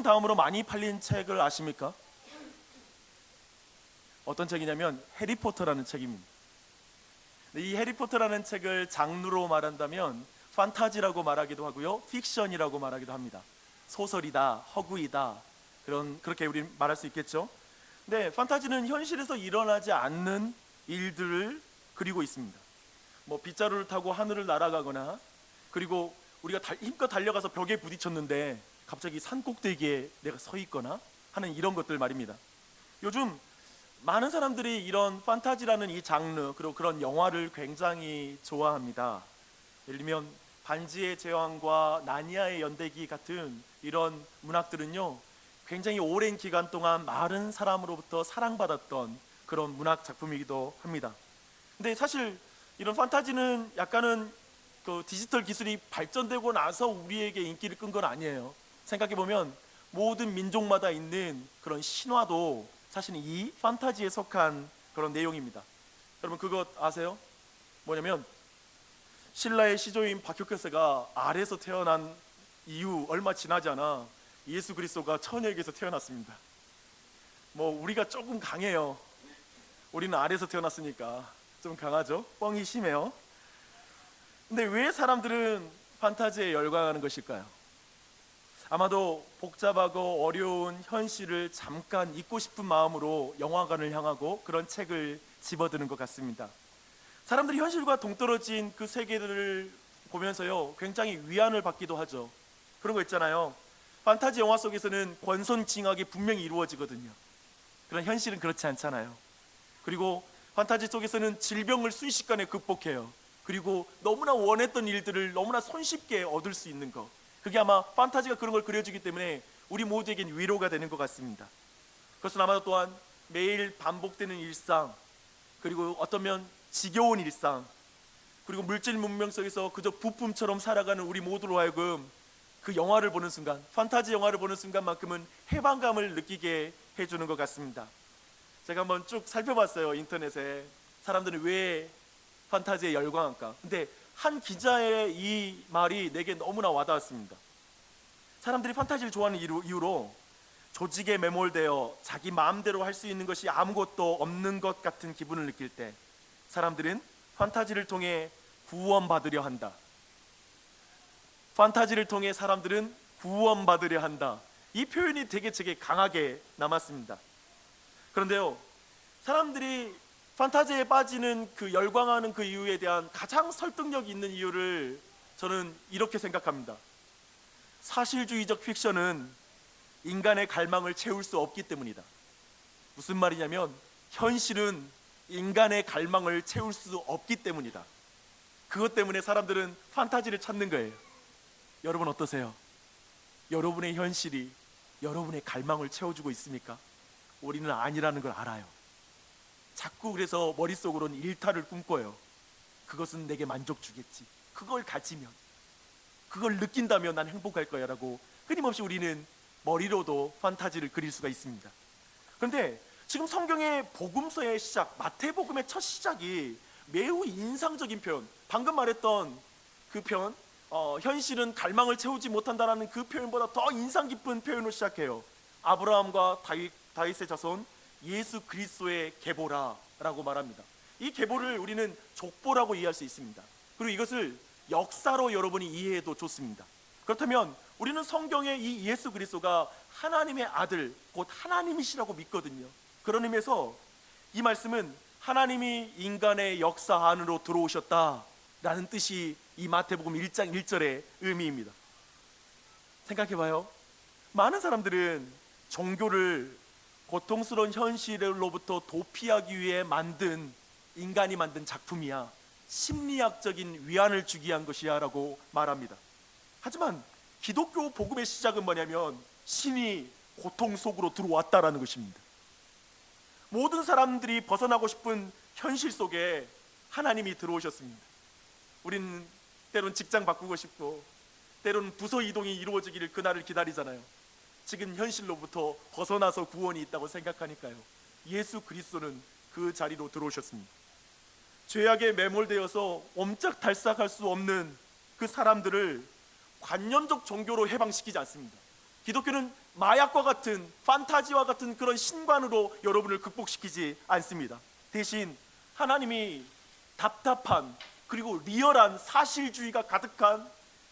성경 다음으로 많이 팔린 책을 아십니까? 어떤 책이냐면 해리포터라는 책입니다. 이 해리포터라는 책을 장르로 말한다면 판타지라고 말하기도 하고요, 픽션이라고 말하기도 합니다. 소설이다, 허구이다, 그렇게 우리 말할 수 있겠죠. 근데 판타지는 현실에서 일어나지 않는 일들을 그리고 있습니다. 뭐 빗자루를 타고 하늘을 날아가거나, 그리고 우리가 힘껏 달려가서 벽에 부딪혔는데 갑자기 산 꼭대기에 내가 서 있거나 하는 이런 것들 말입니다. 요즘 많은 사람들이 이런 판타지라는 이 장르, 그리고 그런 영화를 굉장히 좋아합니다. 예를 들면 반지의 제왕과 나니아의 연대기 같은 이런 문학들은요, 굉장히 오랜 기간 동안 많은 사람으로부터 사랑받았던 그런 문학 작품이기도 합니다. 근데 사실 이런 판타지는 약간은 그 디지털 기술이 발전되고 나서 우리에게 인기를 끈 건 아니에요. 생각해보면 모든 민족마다 있는 그런 신화도 사실은 이 판타지에 속한 그런 내용입니다. 여러분 그거 아세요? 뭐냐면 신라의 시조인 박효케스가 알에서 태어난 이후 얼마 지나지 않아 예수 그리스도가 처녀에게서 태어났습니다. 뭐 우리가 조금 강해요. 우리는 알에서 태어났으니까 좀 강하죠? 뻥이 심해요. 근데 왜 사람들은 판타지에 열광하는 것일까요? 아마도 복잡하고 어려운 현실을 잠깐 잊고 싶은 마음으로 영화관을 향하고 그런 책을 집어드는 것 같습니다. 사람들이 현실과 동떨어진 그 세계들을 보면서요, 굉장히 위안을 받기도 하죠. 그런 거 있잖아요. 판타지 영화 속에서는 권선징악이 분명히 이루어지거든요. 그런 현실은 그렇지 않잖아요. 그리고 판타지 속에서는 질병을 순식간에 극복해요. 그리고 너무나 원했던 일들을 너무나 손쉽게 얻을 수 있는 것, 그게 아마 판타지가 그런 걸 그려주기 때문에 우리 모두에겐 위로가 되는 것 같습니다. 그것은 아마도 또한 매일 반복되는 일상, 그리고 어쩌면 지겨운 일상, 그리고 물질 문명 속에서 그저 부품처럼 살아가는 우리 모두로 하여금 그 영화를 보는 순간, 판타지 영화를 보는 순간만큼은 해방감을 느끼게 해주는 것 같습니다. 제가 한번 쭉 살펴봤어요. 인터넷에 사람들은 왜 판타지에 열광할까? 근데 한 기자의 이 말이 내게 너무나 와닿았습니다. 사람들이 판타지를 좋아하는 이유로 조직에 매몰되어 자기 마음대로 할 수 있는 것이 아무것도 없는 것 같은 기분을 느낄 때 사람들은 판타지를 통해 구원받으려 한다. 판타지를 통해 사람들은 구원받으려 한다. 이 표현이 되게 제게 강하게 남았습니다. 그런데요, 사람들이 판타지에 빠지는 그 열광하는 그 이유에 대한 가장 설득력 있는 이유를 저는 이렇게 생각합니다. 사실주의적 픽션은 인간의 갈망을 채울 수 없기 때문이다. 무슨 말이냐면 현실은 인간의 갈망을 채울 수 없기 때문이다. 그것 때문에 사람들은 판타지를 찾는 거예요. 여러분 어떠세요? 여러분의 현실이 여러분의 갈망을 채워주고 있습니까? 우리는 아니라는 걸 알아요. 자꾸 그래서 머릿속으로는 일탈을 꿈꿔요. 그것은 내게 만족 주겠지. 그걸 가지면, 그걸 느낀다면 난 행복할 거야 라고 끊임없이 우리는 머리로도 판타지를 그릴 수가 있습니다. 그런데 지금 성경의 복음서의 시작, 마태복음의 첫 시작이 매우 인상적인 표현, 방금 말했던 그 표현, 현실은 갈망을 채우지 못한다라는 그 표현보다 더 인상 깊은 표현으로 시작해요. 아브라함과 다윗의 자손 예수 그리스도의 계보라 라고 말합니다. 이 계보를 우리는 족보라고 이해할 수 있습니다. 그리고 이것을 역사로 여러분이 이해해도 좋습니다. 그렇다면 우리는 성경의 이 예수 그리스도가 하나님의 아들, 곧 하나님이시라고 믿거든요. 그런 의미에서 이 말씀은 하나님이 인간의 역사 안으로 들어오셨다라는 뜻이 이 마태복음 1장 1절의 의미입니다. 생각해봐요. 많은 사람들은 종교를 고통스러운 현실로부터 도피하기 위해 인간이 만든 작품이야, 심리학적인 위안을 주기 위한 것이야 라고 말합니다. 하지만 기독교 복음의 시작은 뭐냐면 신이 고통 속으로 들어왔다라는 것입니다. 모든 사람들이 벗어나고 싶은 현실 속에 하나님이 들어오셨습니다. 우리는 때론 직장 바꾸고 싶고 때론 부서 이동이 이루어지기를 그날을 기다리잖아요. 지금 현실로부터 벗어나서 구원이 있다고 생각하니까요. 예수 그리스도는 그 자리로 들어오셨습니다. 죄악에 매몰되어서 옴짝달싹할 수 없는 그 사람들을 관념적 종교로 해방시키지 않습니다. 기독교는 마약과 같은 판타지와 같은 그런 신관으로 여러분을 극복시키지 않습니다. 대신 하나님이 답답한 그리고 리얼한 사실주의가 가득한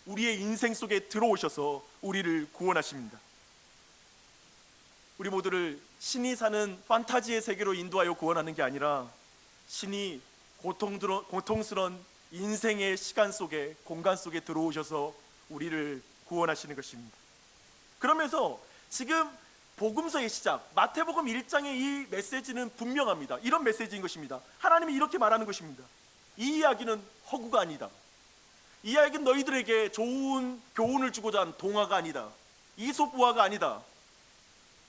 우리의 인생 속에 들어오셔서 우리를 구원하십니다. 우리 모두를 신이 사는 판타지의 세계로 인도하여 구원하는 게 아니라 신이 고통스러운 인생의 시간 속에, 공간 속에 들어오셔서 우리를 구원하시는 것입니다. 그러면서 지금 복음서의 시작, 마태복음 1장의 이 메시지는 분명합니다. 이런 메시지인 것입니다. 하나님이 이렇게 말하는 것입니다. 이 이야기는 허구가 아니다. 이 이야기는 너희들에게 좋은 교훈을 주고자 한 동화가 아니다. 이솝부화가 아니다.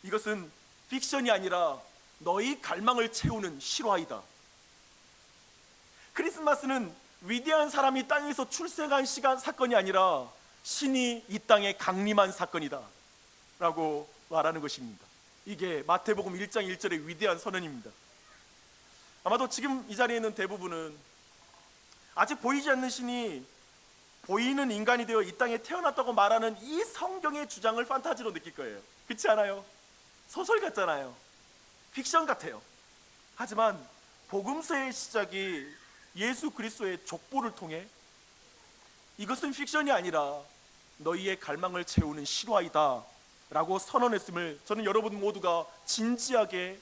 이것은 픽션이 아니라 너희 갈망을 채우는 실화이다. 크리스마스는 위대한 사람이 땅에서 출생한 사건이 아니라 신이 이 땅에 강림한 사건이다 라고 말하는 것입니다. 이게 마태복음 1장 1절의 위대한 선언입니다. 아마도 지금 이 자리에 있는 대부분은 아직 보이지 않는 신이 보이는 인간이 되어 이 땅에 태어났다고 말하는 이 성경의 주장을 판타지로 느낄 거예요. 그렇지 않아요? 소설 같잖아요. 픽션 같아요. 하지만 복음서의 시작이 예수 그리스도의 족보를 통해 이것은 픽션이 아니라 너희의 갈망을 채우는 실화이다 라고 선언했음을 저는 여러분 모두가 진지하게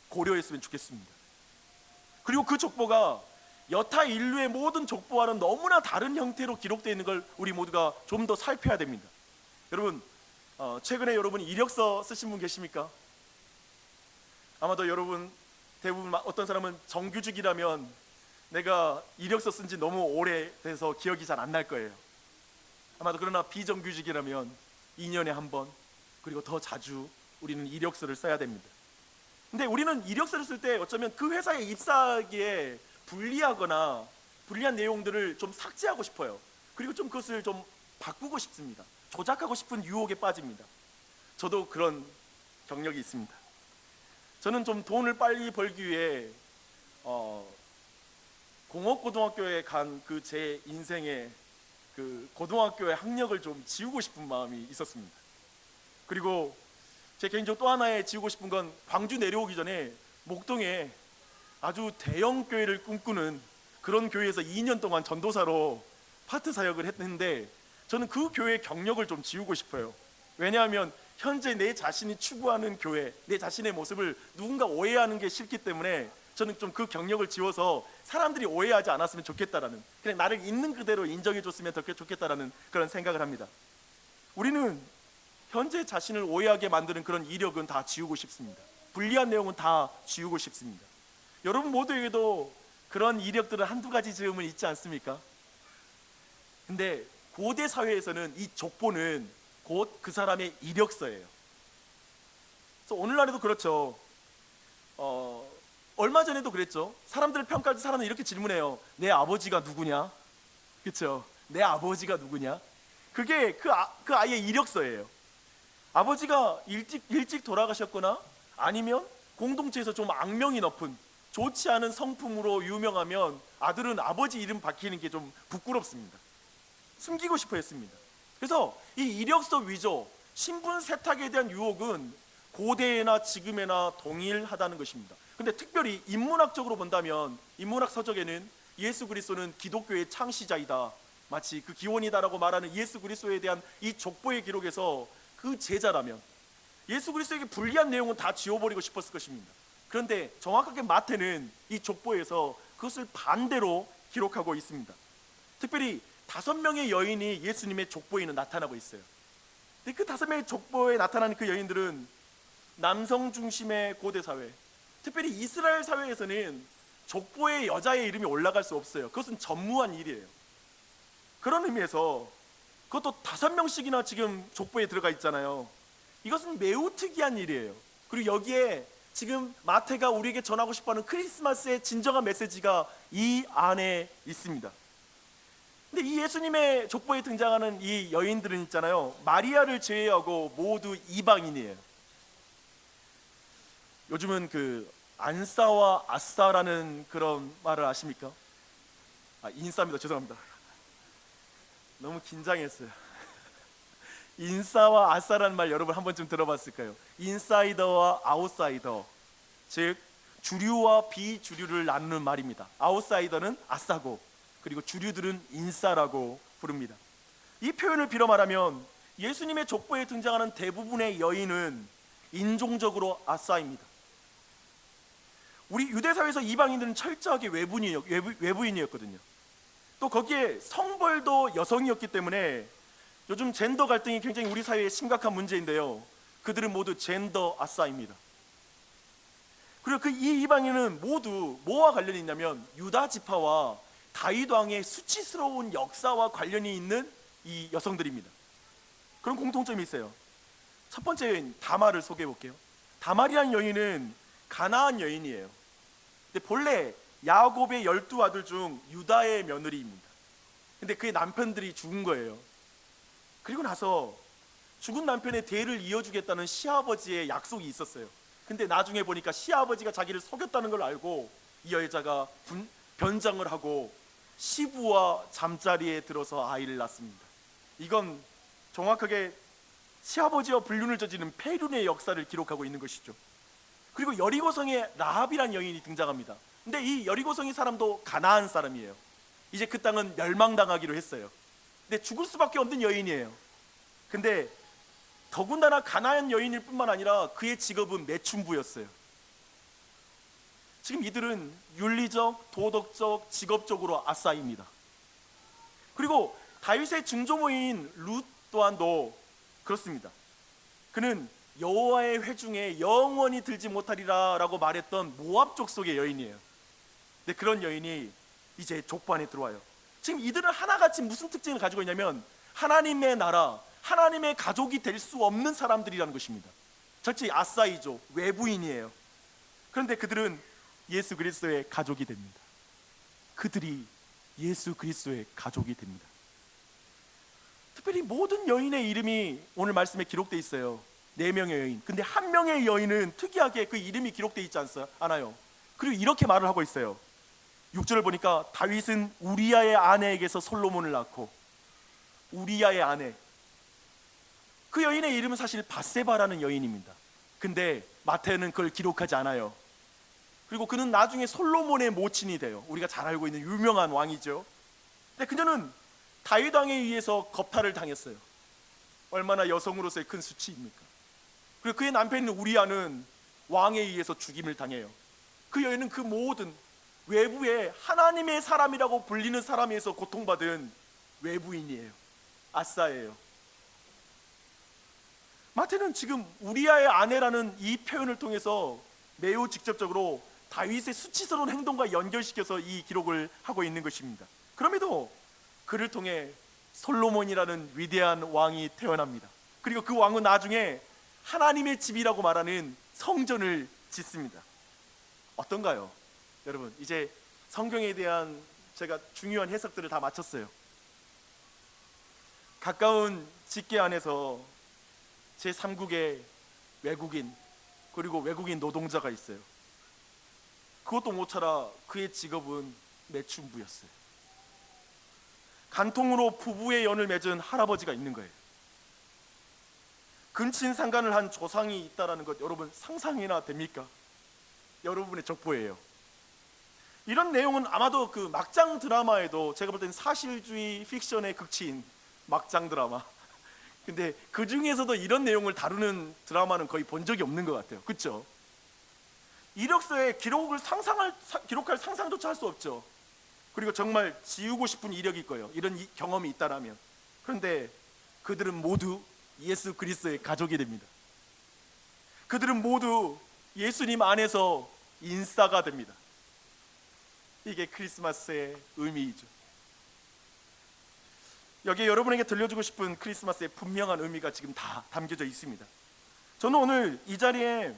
고려했으면 좋겠습니다. 그리고 그 족보가 여타 인류의 모든 족보와는 너무나 다른 형태로 기록되어 있는 걸 우리 모두가 좀 더 살펴야 됩니다. 여러분, 최근에 여러분 이력서 쓰신 분 계십니까? 아마도 여러분 대부분 어떤 사람은 정규직이라면 내가 이력서 쓴 지 너무 오래돼서 기억이 잘 안 날 거예요. 아마도 그러나 비정규직이라면 2년에 한 번, 그리고 더 자주 우리는 이력서를 써야 됩니다. 근데 우리는 이력서를 쓸 때 어쩌면 그 회사에 입사하기에 불리한 내용들을 좀 삭제하고 싶어요. 그리고 좀 그것을 좀 바꾸고 싶습니다. 조작하고 싶은 유혹에 빠집니다. 저도 그런 경력이 있습니다. 저는 좀 돈을 빨리 벌기 위해 공업고등학교에 간 그 제 인생의 그 고등학교의 학력을 좀 지우고 싶은 마음이 있었습니다. 그리고 제 개인적으로 또 하나의 지우고 싶은 건 광주 내려오기 전에 목동에 아주 대형 교회를 꿈꾸는 그런 교회에서 2년 동안 전도사로 파트 사역을 했는데 저는 그 교회의 경력을 좀 지우고 싶어요. 왜냐하면 현재 내 자신이 추구하는 교회, 내 자신의 모습을 누군가 오해하는 게 싫기 때문에 저는 좀 그 경력을 지워서 사람들이 오해하지 않았으면 좋겠다라는, 그냥 나를 있는 그대로 인정해 줬으면 더 좋겠다라는 그런 생각을 합니다. 우리는 현재 자신을 오해하게 만드는 그런 이력은 다 지우고 싶습니다. 불리한 내용은 다 지우고 싶습니다. 여러분 모두에게도 그런 이력들은 한두 가지 즈음은 있지 않습니까? 근데 고대 사회에서는 이 족보는 곧 그 사람의 이력서예요. 그래서 오늘날에도 그렇죠. 얼마 전에도 그랬죠. 사람들을 평가할 때 사람은 이렇게 질문해요. 내 아버지가 누구냐? 그렇죠. 내 아버지가 누구냐? 그게 그 아이의 이력서예요. 아버지가 일찍 돌아가셨거나 아니면 공동체에서 좀 악명이 높은 좋지 않은 성품으로 유명하면 아들은 아버지 이름 바뀌는 게 좀 부끄럽습니다. 숨기고 싶어 했습니다. 그래서 이 이력서 위조, 신분 세탁에 대한 유혹은 고대에나 지금에나 동일하다는 것입니다. 근데 특별히 인문학적으로 본다면 인문학 서적에는 예수 그리스도는 기독교의 창시자이다, 마치 그 기원이다라고 말하는 예수 그리스도에 대한 이 족보의 기록에서 그 제자라면 예수 그리스도에게 불리한 내용은 다 지워버리고 싶었을 것입니다. 그런데 정확하게 마태는 이 족보에서 그것을 반대로 기록하고 있습니다. 특별히 5명의 여인이 예수님의 족보에는 나타나고 있어요. 근데 그 5명의 족보에 나타나는 그 여인들은 남성 중심의 고대 사회, 특별히 이스라엘 사회에서는 족보에 여자의 이름이 올라갈 수 없어요. 그것은 전무한 일이에요. 그런 의미에서 그것도 5명씩이나 지금 족보에 들어가 있잖아요. 이것은 매우 특이한 일이에요. 그리고 여기에 지금 마태가 우리에게 전하고 싶어하는 크리스마스의 진정한 메시지가 이 안에 있습니다. 근데 이 예수님의 족보에 등장하는 이 여인들은 있잖아요, 마리아를 제외하고 모두 이방인이에요. 요즘은 그 안싸와 아싸라는 그런 말을 아십니까? 인싸입니다. 죄송합니다. 너무 긴장했어요. 인싸와 아싸라는 말 여러분 한 번쯤 들어봤을까요? 인사이더와 아웃사이더, 즉 주류와 비주류를 나누는 말입니다. 아웃사이더는 아싸고, 그리고 주류들은 인싸라고 부릅니다. 이 표현을 빌어 말하면 예수님의 족보에 등장하는 대부분의 여인은 인종적으로 아싸입니다. 우리 유대사회에서 이방인들은 철저하게 외부인이었거든요. 또 거기에 성벌도 여성이었기 때문에 요즘 젠더 갈등이 굉장히 우리 사회에 심각한 문제인데요, 그들은 모두 젠더 아싸입니다. 그리고 그 이 이방인은 모두 뭐와 관련이 있냐면 유다 지파와 다윗 왕의 수치스러운 역사와 관련이 있는 이 여성들입니다. 그런 공통점이 있어요. 첫 번째 여인 다말을 소개해 볼게요. 다말이라는 여인은 가나안 여인이에요. 근데 본래 야곱의 12아들 중 유다의 며느리입니다. 근데 그의 남편들이 죽은 거예요. 그리고 나서 죽은 남편의 대를 이어주겠다는 시아버지의 약속이 있었어요. 근데 나중에 보니까 시아버지가 자기를 속였다는 걸 알고 이 여자가 변장을 하고 시부와 잠자리에 들어서 아이를 낳습니다. 이건 정확하게 시아버지와 불륜을 저지른 페륜의 역사를 기록하고 있는 것이죠. 그리고 여리고성에 라합이란 여인이 등장합니다. 근데 이 여리고성의 사람도 가나안 사람이에요. 이제 그 땅은 멸망당하기로 했어요. 근데 죽을 수밖에 없는 여인이에요. 근데 더군다나 가나안 여인일 뿐만 아니라 그의 직업은 매춘부였어요. 지금 이들은 윤리적, 도덕적, 직업적으로 아싸입니다. 그리고 다윗의 증조모인 룻 또한도 그렇습니다. 그는 여호와의 회중에 영원히 들지 못하리라 라고 말했던 모압 족속의 여인이에요. 근데 그런 여인이 이제 족보 안에 들어와요. 지금 이들은 하나같이 무슨 특징을 가지고 있냐면 하나님의 나라, 하나님의 가족이 될 수 없는 사람들이라는 것입니다. 철저히 아싸이죠. 외부인이에요. 그런데 그들은 예수 그리스도의 가족이 됩니다. 그들이 예수 그리스도의 가족이 됩니다. 특별히 모든 여인의 이름이 오늘 말씀에 기록되어 있어요. 4명의 여인. 근데 한 명의 여인은 특이하게 그 이름이 기록되어 있지 않아요. 그리고 이렇게 말을 하고 있어요. 6절을 보니까 다윗은 우리야의 아내에게서 솔로몬을 낳고, 우리야의 아내, 그 여인의 이름은 사실 바세바라는 여인입니다. 근데 마태는 그걸 기록하지 않아요. 그리고 그는 나중에 솔로몬의 모친이 돼요. 우리가 잘 알고 있는 유명한 왕이죠. 근데 그녀는 다윗 왕에 의해서 겁탈을 당했어요. 얼마나 여성으로서의 큰 수치입니까? 그리고 그의 남편인 우리아는 왕에 의해서 죽임을 당해요. 그 여인은 그 모든 외부에 하나님의 사람이라고 불리는 사람에서 고통받은 외부인이에요. 아싸예요. 마태는 지금 우리아의 아내라는 이 표현을 통해서 매우 직접적으로 다윗의 수치스러운 행동과 연결시켜서 이 기록을 하고 있는 것입니다. 그럼에도 그를 통해 솔로몬이라는 위대한 왕이 태어납니다. 그리고 그 왕은 나중에 하나님의 집이라고 말하는 성전을 짓습니다. 어떤가요? 여러분, 이제 성경에 대한 제가 중요한 해석들을 다 마쳤어요. 가까운 직계 안에서 제3국의 외국인, 그리고 외국인 노동자가 있어요. 그것도 모자라 그의 직업은 매춘부였어요. 간통으로 부부의 연을 맺은 할아버지가 있는 거예요. 근친상간을 한 조상이 있다는 것 여러분 상상이나 됩니까? 여러분의 족보예요. 이런 내용은 아마도 그 막장 드라마에도, 제가 볼 때는 사실주의 픽션의 극치인 막장 드라마, 근데 그 중에서도 이런 내용을 다루는 드라마는 거의 본 적이 없는 것 같아요. 그렇죠? 이력서에 기록할 상상조차 할 수 없죠. 그리고 정말 지우고 싶은 이력일 거예요. 이런 경험이 있다라면. 그런데 그들은 모두 예수 그리스도의 가족이 됩니다. 그들은 모두 예수님 안에서 인싸가 됩니다. 이게 크리스마스의 의미이죠. 여기에 여러분에게 들려주고 싶은 크리스마스의 분명한 의미가 지금 다 담겨져 있습니다. 저는 오늘 이 자리에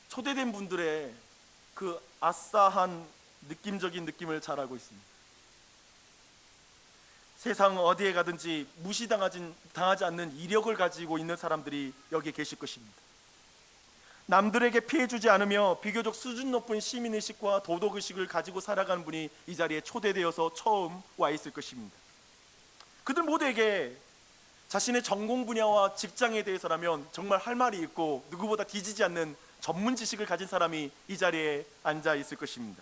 초대된 분들의 그 아싸한 느낌적인 느낌을 잘 알고 있습니다. 세상 어디에 가든지 당하지 않는 이력을 가지고 있는 사람들이 여기에 계실 것입니다. 남들에게 피해주지 않으며 비교적 수준 높은 시민의식과 도덕의식을 가지고 살아가는 분이 이 자리에 초대되어서 처음 와 있을 것입니다. 그들 모두에게 자신의 전공 분야와 직장에 대해서라면 정말 할 말이 있고 누구보다 뒤지지 않는 전문 지식을 가진 사람이 이 자리에 앉아 있을 것입니다.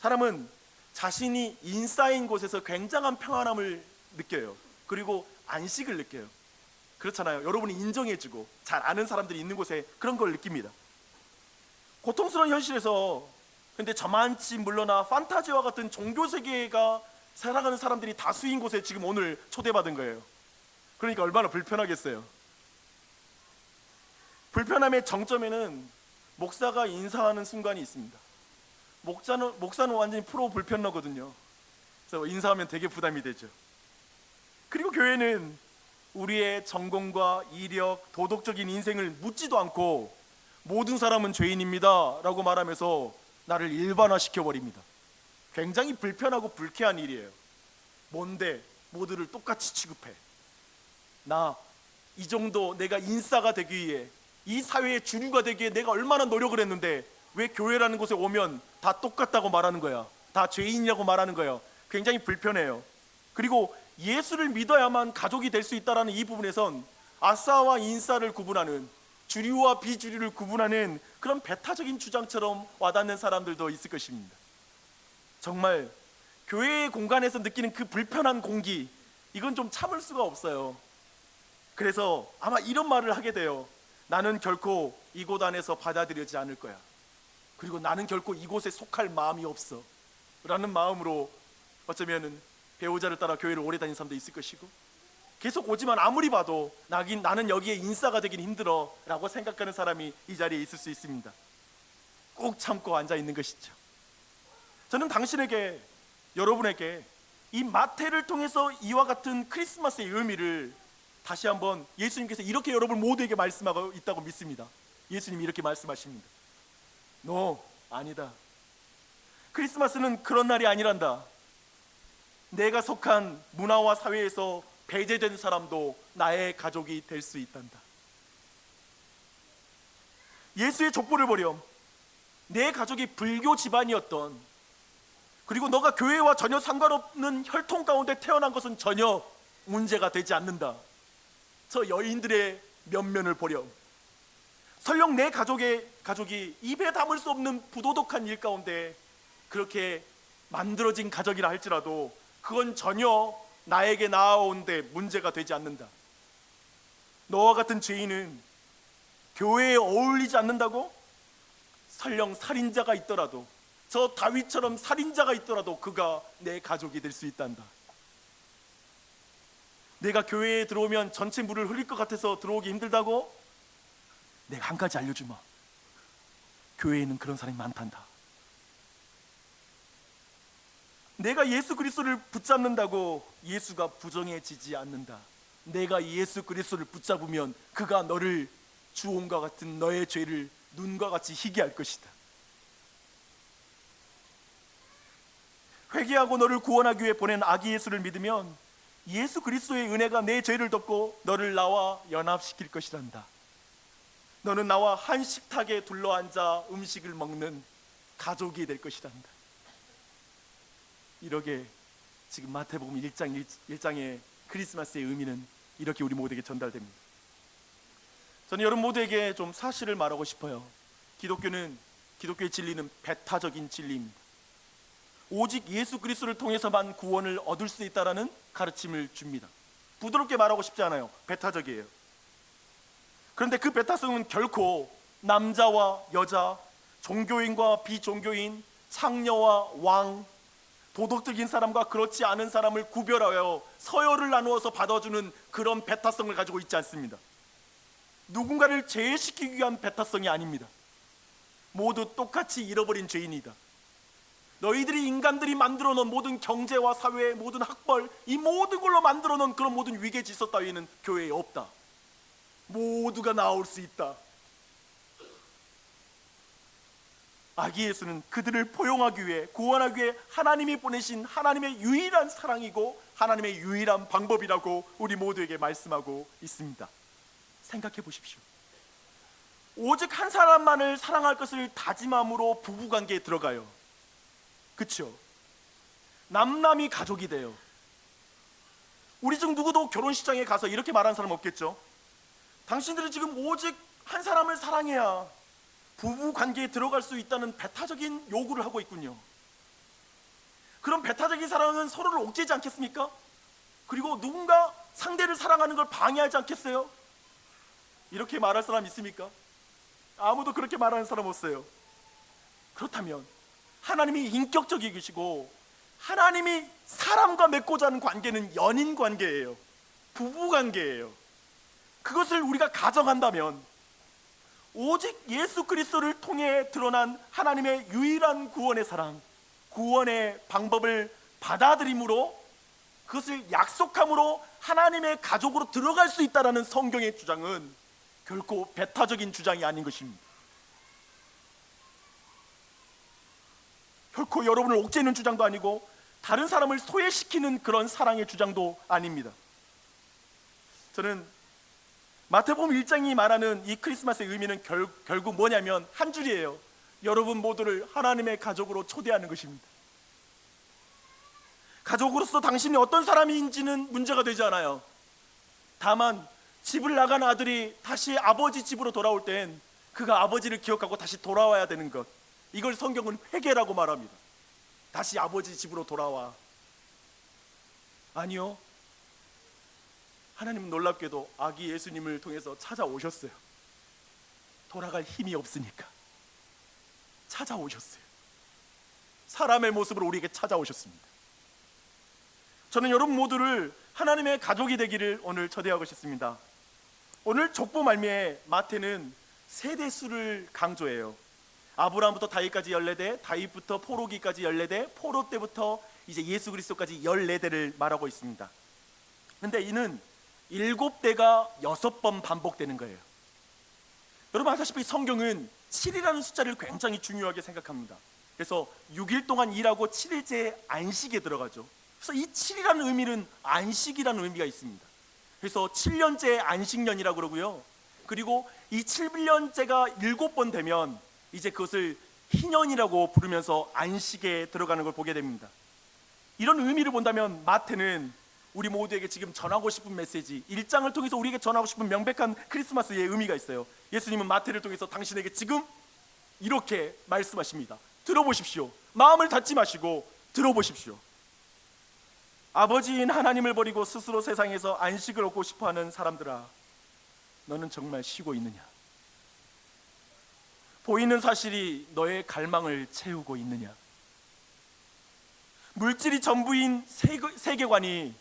사람은 자신이 인싸인 곳에서 굉장한 평안함을 느껴요. 그리고 안식을 느껴요. 그렇잖아요. 여러분이 인정해주고 잘 아는 사람들이 있는 곳에 그런 걸 느낍니다. 고통스러운 현실에서 근데 저만치 물러나 판타지와 같은 종교 세계가 살아가는 사람들이 다수인 곳에 지금 오늘 초대받은 거예요. 그러니까 얼마나 불편하겠어요. 불편함의 정점에는 목사가 인사하는 순간이 있습니다. 목사는 완전히 프로 불편러거든요. 그래서 인사하면 되게 부담이 되죠. 그리고 교회는 우리의 전공과 이력, 도덕적인 인생을 묻지도 않고 모든 사람은 죄인입니다 라고 말하면서 나를 일반화시켜버립니다. 굉장히 불편하고 불쾌한 일이에요. 뭔데 모두를 똑같이 취급해. 나 이 정도 내가 인싸가 되기 위해, 이 사회의 주류가 되기 위해 내가 얼마나 노력을 했는데 왜 교회라는 곳에 오면 다 똑같다고 말하는 거야. 다 죄인이라고 말하는 거예요. 굉장히 불편해요. 그리고 예수를 믿어야만 가족이 될 수 있다는 이 부분에선 아싸와 인싸를 구분하는, 주류와 비주류를 구분하는 그런 배타적인 주장처럼 와닿는 사람들도 있을 것입니다. 정말 교회의 공간에서 느끼는 그 불편한 공기, 이건 좀 참을 수가 없어요. 그래서 아마 이런 말을 하게 돼요. 나는 결코 이곳 안에서 받아들여지지 않을 거야. 그리고 나는 결코 이곳에 속할 마음이 없어 라는 마음으로 어쩌면 배우자를 따라 교회를 오래 다닌 사람도 있을 것이고, 계속 오지만 아무리 봐도 나는 여기에 인싸가 되긴 힘들어 라고 생각하는 사람이 이 자리에 있을 수 있습니다. 꼭 참고 앉아 있는 것이죠. 저는 당신에게, 여러분에게 이 마태를 통해서 이와 같은 크리스마스의 의미를 다시 한번 예수님께서 이렇게 여러분 모두에게 말씀하고 있다고 믿습니다. 예수님이 이렇게 말씀하십니다. 너 아니다. 크리스마스는 그런 날이 아니란다. 내가 속한 문화와 사회에서 배제된 사람도 나의 가족이 될 수 있단다. 예수의 족보를 보렴. 내 가족이 불교 집안이었던, 그리고 너가 교회와 전혀 상관없는 혈통 가운데 태어난 것은 전혀 문제가 되지 않는다. 저 여인들의 면면을 보렴. 설령 내 가족이 입에 담을 수 없는 부도덕한 일 가운데 그렇게 만들어진 가족이라 할지라도 그건 전혀 나에게 나아오는데 문제가 되지 않는다. 너와 같은 죄인은 교회에 어울리지 않는다고? 설령 살인자가 있더라도, 저 다윗처럼 살인자가 있더라도 그가 내 가족이 될 수 있단다. 내가 교회에 들어오면 전체 물을 흘릴 것 같아서 들어오기 힘들다고? 내가 한 가지 알려주마. 교회에는 그런 사람이 많단다. 내가 예수 그리스도를 붙잡는다고 예수가 부정해지지 않는다. 내가 예수 그리스도를 붙잡으면 그가 너를 주홍과 같은 너의 죄를 눈과 같이 희게 할 것이다. 회개하고 너를 구원하기 위해 보낸 아기 예수를 믿으면 예수 그리스도의 은혜가 내 죄를 덮고 너를 나와 연합시킬 것이란다. 너는 나와 한 식탁에 둘러앉아 음식을 먹는 가족이 될 것이란다. 이렇게 지금 마태복음 1장의 크리스마스의 의미는 이렇게 우리 모두에게 전달됩니다. 저는 여러분 모두에게 좀 사실을 말하고 싶어요. 기독교의 진리는 배타적인 진리입니다. 오직 예수 그리스도를 통해서만 구원을 얻을 수 있다라는 가르침을 줍니다. 부드럽게 말하고 싶지 않아요. 배타적이에요. 그런데 그 배타성은 결코 남자와 여자, 종교인과 비종교인, 창녀와 왕, 도덕적인 사람과 그렇지 않은 사람을 구별하여 서열을 나누어서 받아주는 그런 배타성을 가지고 있지 않습니다. 누군가를 제외시키기 위한 배타성이 아닙니다. 모두 똑같이 잃어버린 죄인이다. 너희들이 인간들이 만들어 놓은 모든 경제와 사회, 모든 학벌, 이 모든 걸로 만들어 놓은 그런 모든 위계 질서 따위는 교회에 없다. 모두가 나올 수 있다. 아기 예수는 그들을 포용하기 위해, 구원하기 위해 하나님이 보내신 하나님의 유일한 사랑이고 하나님의 유일한 방법이라고 우리 모두에게 말씀하고 있습니다. 생각해 보십시오. 오직 한 사람만을 사랑할 것을 다짐함으로 부부관계에 들어가요. 그렇죠? 남남이 가족이 돼요. 우리 중 누구도 결혼식장에 가서 이렇게 말하는 사람 없겠죠? 당신들은 지금 오직 한 사람을 사랑해야 부부 관계에 들어갈 수 있다는 배타적인 요구를 하고 있군요. 그런 배타적인 사랑은 서로를 옥죄지 않겠습니까? 그리고 누군가 상대를 사랑하는 걸 방해하지 않겠어요? 이렇게 말할 사람 있습니까? 아무도 그렇게 말하는 사람 없어요. 그렇다면 하나님이 인격적이시고 하나님이 사람과 맺고자 하는 관계는 연인 관계예요. 부부 관계예요. 그것을 우리가 가정한다면 오직 예수 그리스도를 통해 드러난 하나님의 유일한 구원의 사랑, 구원의 방법을 받아들임으로, 그것을 약속함으로 하나님의 가족으로 들어갈 수 있다는 성경의 주장은 결코 배타적인 주장이 아닌 것입니다. 결코 여러분을 옥죄는 주장도 아니고 다른 사람을 소외시키는 그런 사랑의 주장도 아닙니다. 저는 마태복음 1장이 말하는 이 크리스마스의 의미는 결국 뭐냐면 한 줄이에요. 여러분 모두를 하나님의 가족으로 초대하는 것입니다. 가족으로서 당신이 어떤 사람인지는 문제가 되지 않아요. 다만 집을 나간 아들이 다시 아버지 집으로 돌아올 땐 그가 아버지를 기억하고 다시 돌아와야 되는 것, 이걸 성경은 회개라고 말합니다. 다시 아버지 집으로 돌아와. 아니요, 하나님은 놀랍게도 아기 예수님을 통해서 찾아오셨어요. 돌아갈 힘이 없으니까 찾아오셨어요. 사람의 모습으로 우리에게 찾아오셨습니다. 저는 여러분 모두를 하나님의 가족이 되기를 오늘 초대하고 싶습니다. 오늘 족보 말미에 마태는 세대수를 강조해요. 아브라함부터 다윗까지 14대, 다윗부터 포로기까지 14대, 포로 때부터 이제 예수 그리스도까지 14대를 말하고 있습니다. 그런데 이는 7대가 6번 반복되는 거예요. 여러분 아시다시피 성경은 7이라는 숫자를 굉장히 중요하게 생각합니다. 그래서 6일 동안 일하고 7일째 안식에 들어가죠. 그래서 이 7이라는 의미는 안식이라는 의미가 있습니다. 그래서 7년째 안식년이라고 그러고요. 그리고 이 7년째가 7번 되면 이제 그것을 희년이라고 부르면서 안식에 들어가는 걸 보게 됩니다. 이런 의미를 본다면 마태는 우리 모두에게 지금 전하고 싶은 메시지, 1장을 통해서 우리에게 전하고 싶은 명백한 크리스마스의 의미가 있어요. 예수님은 마태를 통해서 당신에게 지금 이렇게 말씀하십니다. 들어보십시오. 마음을 닫지 마시고 들어보십시오. 아버지인 하나님을 버리고 스스로 세상에서 안식을 얻고 싶어하는 사람들아, 너는 정말 쉬고 있느냐? 보이는 사실이 너의 갈망을 채우고 있느냐? 물질이 전부인 세계관이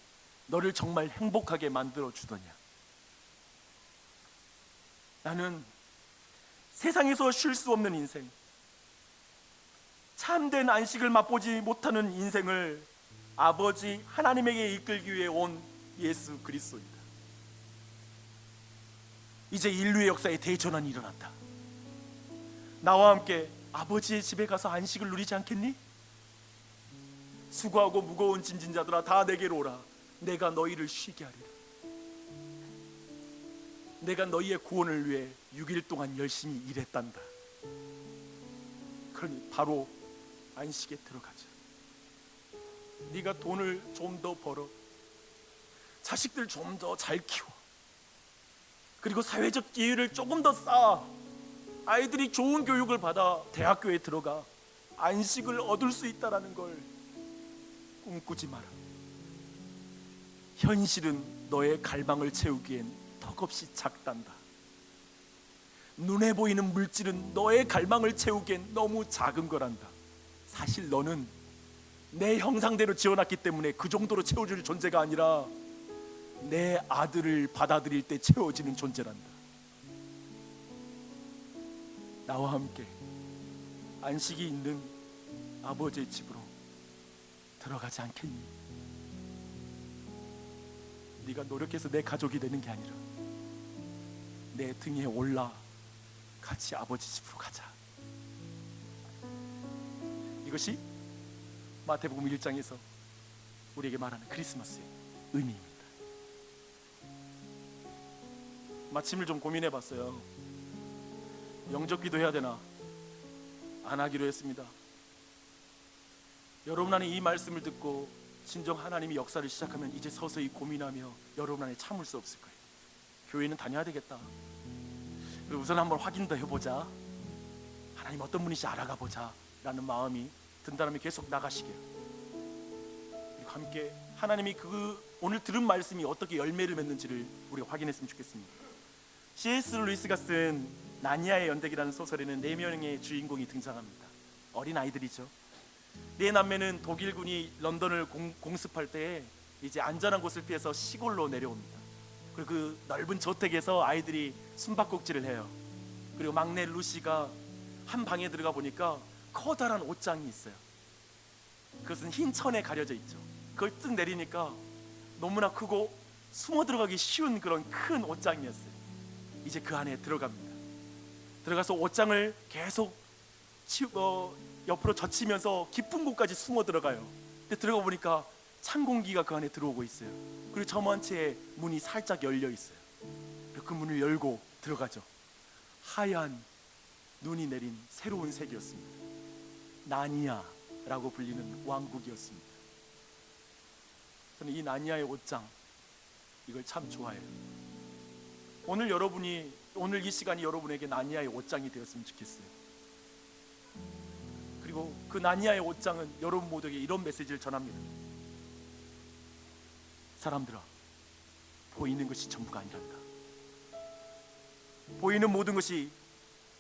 너를 정말 행복하게 만들어 주더냐? 나는 세상에서 쉴 수 없는 인생, 참된 안식을 맛보지 못하는 인생을 아버지 하나님에게 이끌기 위해 온 예수 그리스도이다. 이제 인류의 역사에 대전환이 일어난다. 나와 함께 아버지의 집에 가서 안식을 누리지 않겠니? 수고하고 무거운 짐진 자들아 다 내게로 오라. 내가 너희를 쉬게 하리라. 내가 너희의 구원을 위해 6일 동안 열심히 일했단다. 그러니 바로 안식에 들어가자. 네가 돈을 좀 더 벌어, 자식들 좀 더 잘 키워, 그리고 사회적 기회를 조금 더 쌓아, 아이들이 좋은 교육을 받아 대학교에 들어가 안식을 얻을 수 있다는 걸 꿈꾸지 마라. 현실은 너의 갈망을 채우기엔 턱없이 작단다. 눈에 보이는 물질은 너의 갈망을 채우기엔 너무 작은 거란다. 사실 너는 내 형상대로 지어놨기 때문에 그 정도로 채워줄 존재가 아니라 내 아들을 받아들일 때 채워지는 존재란다. 나와 함께 안식이 있는 아버지의 집으로 들어가지 않겠니? 네가 노력해서 내 가족이 되는 게 아니라 내 등에 올라 같이 아버지 집으로 가자. 이것이 마태복음 1장에서 우리에게 말하는 크리스마스의 의미입니다. 마침을 좀 고민해봤어요. 영접기도 해야 되나 안 하기로 했습니다. 여러분 안에 이 말씀을 듣고 진정 하나님이 역사를 시작하면 이제 서서히 고민하며 여러분 안에 참을 수 없을 거예요. 교회는 다녀야 되겠다. 우선 한번 확인도 해보자. 하나님 어떤 분이신지 알아가 보자 라는 마음이 든다면 계속 나가시게요. 그리고 함께 하나님이 오늘 들은 말씀이 어떻게 열매를 맺는지를 우리가 확인했으면 좋겠습니다. C.S. 루이스가 쓴 나니아의 연대기라는 소설에는 4명의 주인공이 등장합니다. 어린 아이들이죠. 4남매는 독일군이 런던을 공습할 때에 이제 안전한 곳을 피해서 시골로 내려옵니다. 그리고 그 넓은 저택에서 아이들이 숨바꼭질을 해요. 그리고 막내 루시가 한 방에 들어가 보니까 커다란 옷장이 있어요. 그것은 흰 천에 가려져 있죠. 그걸 뜩 내리니까 너무나 크고 숨어 들어가기 쉬운 그런 큰 옷장이었어요. 이제 그 안에 들어갑니다. 들어가서 옷장을 계속 옆으로 젖히면서 깊은 곳까지 숨어 들어가요. 근데 들어가 보니까 찬 공기가 그 안에 들어오고 있어요. 그리고 저먼 채 문이 살짝 열려 있어요. 그리고 그 문을 열고 들어가죠. 하얀 눈이 내린 새로운 세계였습니다. 나니아라고 불리는 왕국이었습니다. 저는 이 나니아의 옷장, 이걸 참 좋아해요. 오늘 이 시간이 여러분에게 나니아의 옷장이 되었으면 좋겠어요. 그리고 그 나니아의 옷장은 여러분 모두에게 이런 메시지를 전합니다. 사람들아, 보이는 것이 전부가 아니란다. 보이는 모든 것이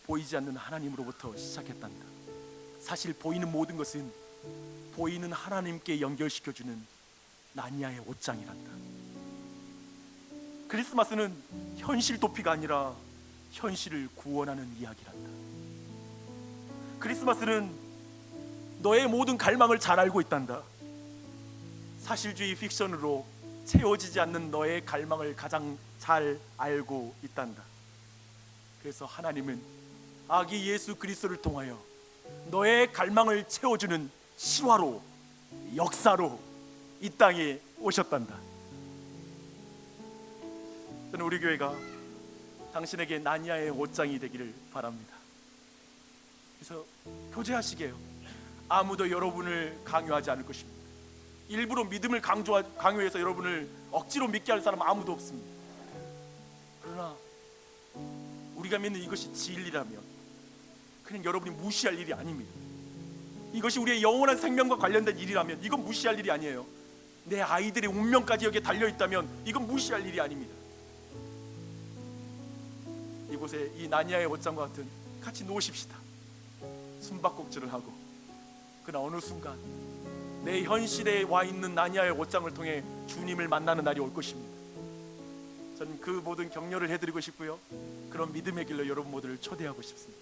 보이지 않는 하나님으로부터 시작했단다. 사실 보이는 모든 것은 보이는 하나님께 연결시켜주는 나니아의 옷장이란다. 크리스마스는 현실 도피가 아니라 현실을 구원하는 이야기란다. 크리스마스는 너의 모든 갈망을 잘 알고 있단다. 사실주의 픽션으로 채워지지 않는 너의 갈망을 가장 잘 알고 있단다. 그래서 하나님은 아기 예수 그리스도를 통하여 너의 갈망을 채워주는 실화로, 역사로 이 땅에 오셨단다. 저는 우리 교회가 당신에게 나니아의 옷장이 되기를 바랍니다. 그래서 교제하시게요. 아무도 여러분을 강요하지 않을 것입니다. 일부러 믿음을 강요해서 여러분을 억지로 믿게 할 사람은 아무도 없습니다. 그러나 우리가 믿는 이것이 진리라면 그냥 여러분이 무시할 일이 아닙니다. 이것이 우리의 영원한 생명과 관련된 일이라면 이건 무시할 일이 아니에요. 내 아이들의 운명까지 여기에 달려있다면 이건 무시할 일이 아닙니다. 이곳에 이 나니아의 옷장과 같은 같이 놓으십시다. 숨바꼭질을 하고 그러나 어느 순간 내 현실에 와 있는 나니아의 옷장을 통해 주님을 만나는 날이 올 것입니다. 저는 그 모든 격려를 해드리고 싶고요, 그런 믿음의 길로 여러분 모두를 초대하고 싶습니다.